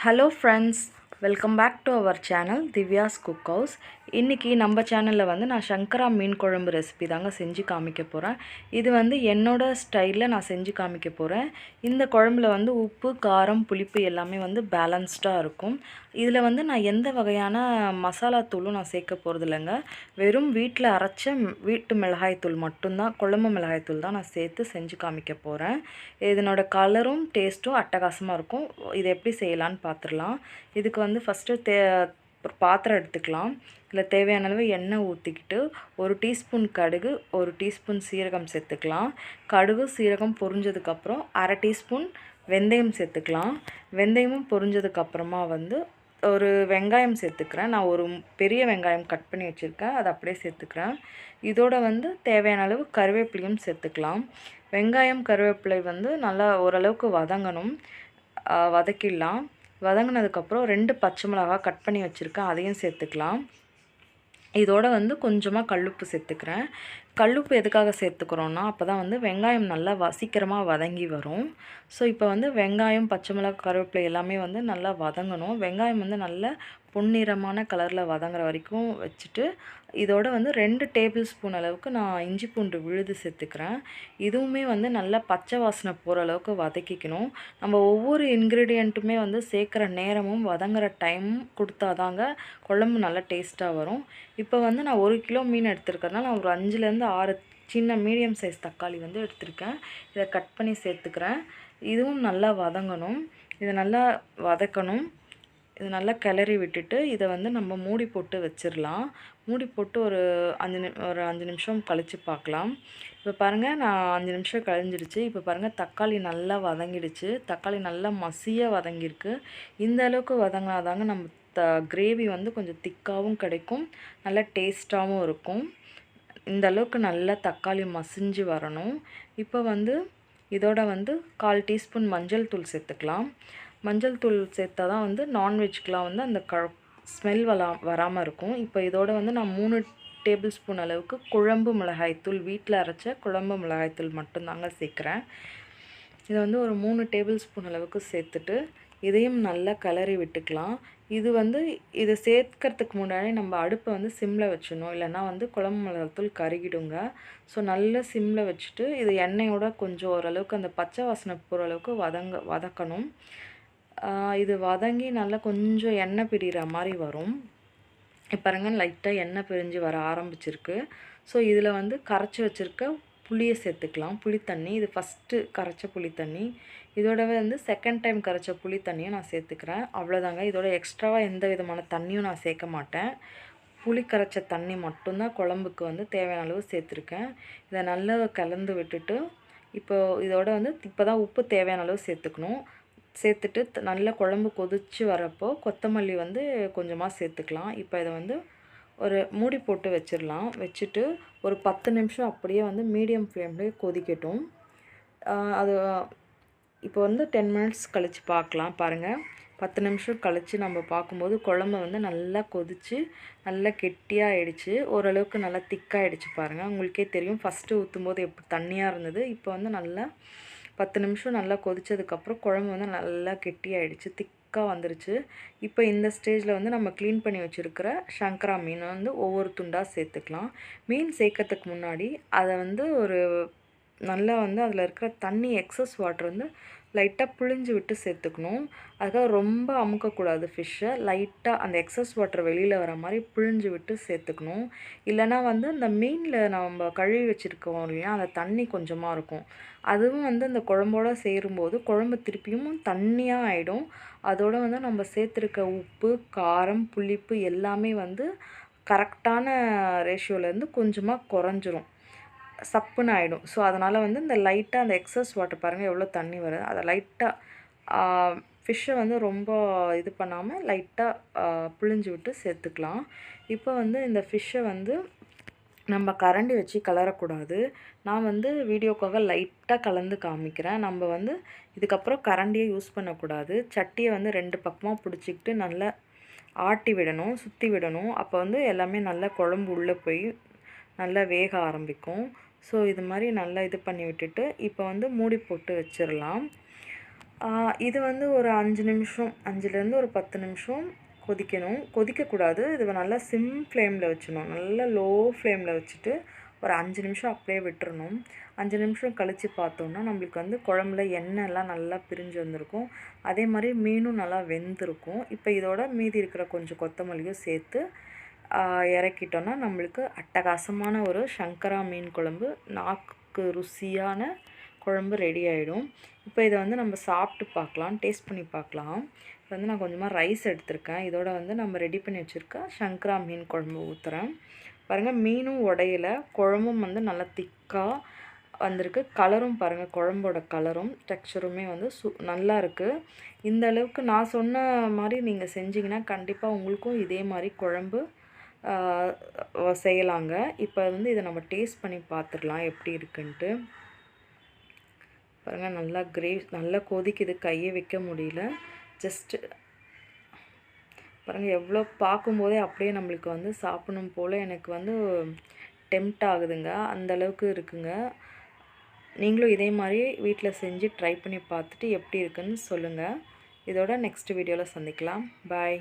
Hello friends, welcome back to our channel Divya's cook house. இன்றைக்கி நம்ம சேனலில் வந்து நான் சங்கரா மீன் குழம்பு ரெசிபி தாங்க செஞ்சு காமிக்க போகிறேன். இது வந்து என்னோடய ஸ்டைலில் நான் செஞ்சு காமிக்க போகிறேன். இந்த குழம்புல வந்து உப்பு, காரம், புளிப்பு எல்லாமே வந்து பேலன்ஸ்டாக இருக்கும். இதில் வந்து நான் எந்த வகையான மசாலா தூளும் நான் சேர்க்க போகிறது இல்லைங்க. வெறும் வீட்டில் அரைச்ச வீட்டு மிளகாய்த்தூள் மட்டும்தான், குழம்பு மிளகாய்த்தூள் தான் நான் சேர்த்து செஞ்சு காமிக்க போகிறேன். இதனோட கலரும் டேஸ்ட்டும் அட்டகாசமாக இருக்கும். இதை எப்படி செய்யலான்னு பார்த்துடலாம். இதுக்கு வந்து ஃபஸ்ட்டு ஒரு பாத்திரம் எடுத்துக்கலாம். இதில் தேவையான அளவு எண்ணெய் ஊற்றிக்கிட்டு 1 டீஸ்பூன் கடுகு, 1 டீஸ்பூன் சீரகம் சேர்த்துக்கலாம். கடுகு சீரகம் பொரிஞ்சதுக்கப்புறம் 1/2 டீஸ்பூன் வெந்தயம் சேர்த்துக்கலாம். வெந்தயமும் பொரிஞ்சதுக்கப்புறமா வந்து ஒரு வெங்காயம் சேர்த்துக்கிறேன். நான் ஒரு பெரிய வெங்காயம் கட் பண்ணி வச்சுருக்கேன், அதை அப்படியே சேர்த்துக்கிறேன். இதோட வந்து தேவையான அளவு கருவேப்பிலையும் சேர்த்துக்கலாம். வெங்காயம் கருவேப்பிலை வந்து நல்லா ஓரளவுக்கு வதங்கணும். வதக்கிடலாம். வதங்கினதுக்கப்புறம் 2 பச்சை மிளகாய் கட் பண்ணி வச்சுருக்கேன், அதையும் சேர்த்துக்கலாம். இதோட வந்து கொஞ்சமாக கல்லுப்பு சேர்த்துக்கிறேன். கல்லுப்பு எதுக்காக சேர்த்துக்கிறோன்னா, அப்போ தான் வந்து வெங்காயம் நல்லா சீக்கிரமாக வதங்கி வரும். ஸோ இப்போ வந்து வெங்காயம், பச்சை மிளகாய், கருவேப்பிலை எல்லாமே வந்து நல்லா வதங்கணும். வெங்காயம் வந்து நல்ல பொன்னிறமான கலரில் வதங்குற வரைக்கும் வச்சுட்டு, இதோட வந்து 2 டேபிள் ஸ்பூன் அளவுக்கு நான் இஞ்சி பூண்டு விழுது சேர்த்துக்கிறேன். இதுவுமே வந்து நல்லா பச்சை வாசனை போகிற அளவுக்கு வதக்கிக்கணும். நம்ம ஒவ்வொரு இன்க்ரீடியண்ட்டுமே வந்து சேர்க்குற நேரமும் வதங்குற டைமும் கொடுத்தாதாங்க குழம்பு நல்லா டேஸ்ட்டாக வரும். இப்போ வந்து நான் 1 கிலோ மீன் எடுத்துருக்கறதுனால நான் ஒரு 5லேருந்து 6 சின்ன மீடியம் சைஸ் தக்காளி வந்து எடுத்திருக்கேன். இதை கட் பண்ணி சேர்த்துக்கிறேன். இதுவும் நல்லா வதங்கணும். இதை நல்லா வதக்கணும். இது நல்லா கிளறி விட்டுட்டு இதை வந்து நம்ம மூடி போட்டு வச்சிடலாம். மூடி போட்டு ஒரு 5 நிமிஷம் கழித்து பார்க்கலாம். இப்போ பாருங்கள், நான் 5 நிமிஷம் கழிஞ்சிடுச்சு. இப்போ பாருங்கள், தக்காளி நல்லா வதங்கிடுச்சு. தக்காளி நல்லா மசியாக வதங்கியிருக்கு. இந்த அளவுக்கு வதங்கினாதாங்க நம்ம கிரேவி வந்து கொஞ்சம் திக்காகவும் கிடைக்கும், நல்லா டேஸ்ட்டாகவும் இருக்கும். இந்த அளவுக்கு நல்லா தக்காளி மசிஞ்சு வரணும். இப்போ வந்து இதோட வந்து 1/4 டீஸ்பூன் மஞ்சள் தூள் சேர்த்துக்கலாம். மஞ்சள் தூள் சேர்த்தா தான் வந்து நான்வெஜ்க்கெலாம் வந்து அந்த ஸ்மெல் வராமல் இருக்கும். இப்போ இதோட வந்து நான் 3 டேபிள் ஸ்பூன் அளவுக்கு குழம்பு மிளகாய்த்தூள், வீட்டில் அரைச்ச குழம்பு மிளகாய்த்தூள் மட்டும்தாங்க சேர்க்குறேன். இதை வந்து ஒரு 3 டேபிள் ஸ்பூன் அளவுக்கு சேர்த்துட்டு இதையும் நல்லா கிளறி விட்டுக்கலாம். இதை சேர்க்கறதுக்கு முன்னாடி நம்ம அடுப்பை வந்து சிம்மில் வச்சிடணும், இல்லைன்னா வந்து குழம்பு மிளகாய்த்தூள் கருகிடுங்க. ஸோ நல்லா சிம்மில் வச்சுட்டு இது எண்ணெயோட கொஞ்சம் ஓரளவுக்கு அந்த பச்சை வாசனை போகிற அளவுக்கு வதக்கணும். இது வதங்கி நல்லா கொஞ்சம் எண்ணெய் பிரிகிற மாதிரி வரும். பாருங்க, லைட்டாக எண்ணெய் பிரிஞ்சு வர ஆரம்பிச்சிருக்கு. ஸோ இதில் வந்து கரைச்சி வச்சுருக்க புளியை சேர்த்துக்கலாம். புளித்தண்ணி, இது ஃபஸ்ட்டு கரைச்ச புளித்தண்ணி. இதோடவே வந்து செகண்ட் டைம் கரைச்ச புளித்தண்ணியும் நான் சேர்த்துக்கிறேன். அவ்வளோதாங்க. இதோட எக்ஸ்ட்ராவாக எந்த விதமான தண்ணியும் நான் சேர்க்க மாட்டேன். புளி கரைச்ச தண்ணி மட்டும்தான் குழம்புக்கு வந்து தேவையான அளவு சேர்த்துருக்கேன். இதை நல்லா கலந்து விட்டுட்டு இதோட வந்து இப்போ தான் உப்பு தேவையான அளவு சேர்த்துக்கணும். சேர்த்துட்டு நல்ல குழம்பு கொதித்து வரப்போ கொத்தமல்லி வந்து கொஞ்சமாக சேர்த்துக்கலாம். இப்போ இதை வந்து ஒரு மூடி போட்டு வச்சிடலாம். வச்சுட்டு ஒரு 10 நிமிஷம் அப்படியே வந்து மீடியம் ஃப்ளேம்லேயே கொதிக்கட்டும். அது இப்போ வந்து 10 மினிட்ஸ் கழித்து பார்க்கலாம். பாருங்கள், 10 நிமிஷம் கழித்து நம்ம பார்க்கும்போது குழம்பு வந்து நல்லா கொதித்து நல்லா கெட்டியாக ஆகிடுச்சு. ஓரளவுக்கு நல்லா திக்காகிடுச்சு. பாருங்கள், உங்களுக்கே தெரியும். ஃபஸ்ட்டு ஊற்றும்போது எப்படி தண்ணியாக இருந்தது, இப்போ வந்து நல்லா 10 நிமிஷம் நல்லா கொதித்ததுக்கப்புறம் குழம்பு வந்து நல்லா கெட்டியாகிடுச்சு, திக்காக வந்துருச்சு. இப்போ இந்த ஸ்டேஜில் வந்து நம்ம க்ளீன் பண்ணி வச்சுருக்கிற சங்கரா மீனை வந்து ஒவ்வொரு துண்டாக சேர்த்துக்கலாம். மீன் சேர்க்கறதுக்கு முன்னாடி அதை வந்து நல்லா வந்து அதில் இருக்கிற தண்ணி எக்ஸஸ் வாட்டர் வந்து லைட்டாக பிழிஞ்சு விட்டு சேர்த்துக்கணும். அதுக்காக ரொம்ப அமுக்கக்கூடாது ஃபிஷ்ஷை. லைட்டாக அந்த எக்ஸஸ் வாட்டர் வெளியில் வர மாதிரி பிழிஞ்சு விட்டு சேர்த்துக்கணும். இல்லைனா வந்து இந்த மீனில் நம்ம கழுவி வச்சுருக்கோம் இல்லையா, அந்த தண்ணி கொஞ்சமாக இருக்கும். அதுவும் வந்து அந்த குழம்போடு சேரும்போது குழம்பு திருப்பியும் தண்ணியாக ஆகிடும். அதோடு வந்து நம்ம சேர்த்துருக்க உப்பு, காரம், புளிப்பு எல்லாமே வந்து கரெக்டான ரேஷியோலேருந்து கொஞ்சமாக குறைஞ்சிரும், சப்புன்னு ஆகிடும். ஸோ அதனால் வந்து இந்த லைட்டாக அந்த எக்ஸஸ் வாட்டர் பாருங்கள் எவ்வளோ தண்ணி வருது, அதை லைட்டாக ஃபிஷ்ஷை வந்து ரொம்ப இது பண்ணாமல் லைட்டாக பிழிஞ்சு விட்டு சேர்த்துக்கலாம். இப்போ வந்து இந்த ஃபிஷ்ஷை வந்து நம்ம கரண்டி வச்சு கலரக்கூடாது. நான் வந்து வீடியோக்காக லைட்டாக கலந்து காமிக்கிறேன். நம்ம வந்து இதுக்கப்புறம் கரண்டியை யூஸ் பண்ணக்கூடாது. சட்டியை வந்து 2 பக்கமாக பிடிச்சிக்கிட்டு நல்லா ஆட்டி விடணும், சுற்றி விடணும். அப்போ வந்து எல்லாமே நல்லா குழம்பு உள்ளே போய் நல்லா வேக ஆரம்பிக்கும். ஸோ இது மாதிரி நல்லா இது பண்ணி விட்டுட்டு இப்போ வந்து மூடி போட்டு வச்சிடலாம். இது வந்து ஒரு 5 நிமிஷம் 5லேருந்து ஒரு 10 நிமிஷம் கொதிக்கணும். கொதிக்கக்கூடாது. இது நல்லா சிம் ஃப்ளேமில் வச்சுணும். நல்லா லோ ஃப்ளேமில் வச்சுட்டு ஒரு 5 நிமிஷம் அப்படியே விட்டுறணும். 5 நிமிஷம் கழித்து பார்த்தோன்னா நம்மளுக்கு வந்து குழம்புல எண்ணெய்லாம் நல்லா பிரிஞ்சு வந்திருக்கும். அதே மாதிரி மீனும் நல்லா வெந்திருக்கும். இப்போ இதோட மீதி இருக்கிற கொஞ்சம் கொத்தமல்லியும் சேர்த்து இறக்கிட்டோன்னா நம்மளுக்கு அட்டகாசமான ஒரு சங்கரா மீன் குழம்பு, நாக்குக்கு ருசியான குழம்பு ரெடி ஆகிடும். இப்போ இதை வந்து நம்ம சாப்பிட்டு பார்க்கலாம், டேஸ்ட் பண்ணி பார்க்கலாம். இப்போ வந்து நான் கொஞ்சமாக ரைஸ் எடுத்திருக்கேன். இதோட வந்து நம்ம ரெடி பண்ணி வச்சுருக்க சங்கரா மீன் குழம்பு ஊற்றுறேன். பாருங்கள், மீனும் உடையில, குழம்பும் வந்து நல்லா திக்காக வந்திருக்கு. கலரும் பாருங்கள், குழம்போட கலரும் டெக்ஸ்சருமே வந்து நல்லா இருக்குது. இந்த அளவுக்கு நான் சொன்ன மாதிரி நீங்கள் செஞ்சிங்கன்னா கண்டிப்பாக உங்களுக்கும் இதே மாதிரி குழம்பு செய்யலாங்க. இப்போ வந்து இதை நம்ம டேஸ்ட் பண்ணி பார்த்துடலாம் எப்படி இருக்குன்ட்டு. பாருங்கள், நல்லா நல்லா கொதிக்குது, கையை வைக்க முடியல. ஜஸ்ட்டு பாருங்கள், எவ்வளோ பார்க்கும்போதே அப்படியே நம்மளுக்கு வந்து சாப்பிடணும் போல் எனக்கு வந்து டெம்ப்ட் ஆகுதுங்க. அந்தளவுக்கு இருக்குங்க. நீங்களும் இதே மாதிரி வீட்டில் செஞ்சு ட்ரை பண்ணி பார்த்துட்டு எப்படி இருக்குன்னு சொல்லுங்கள். இதோட நெக்ஸ்ட் வீடியோவில் சந்திக்கலாம். பாய்.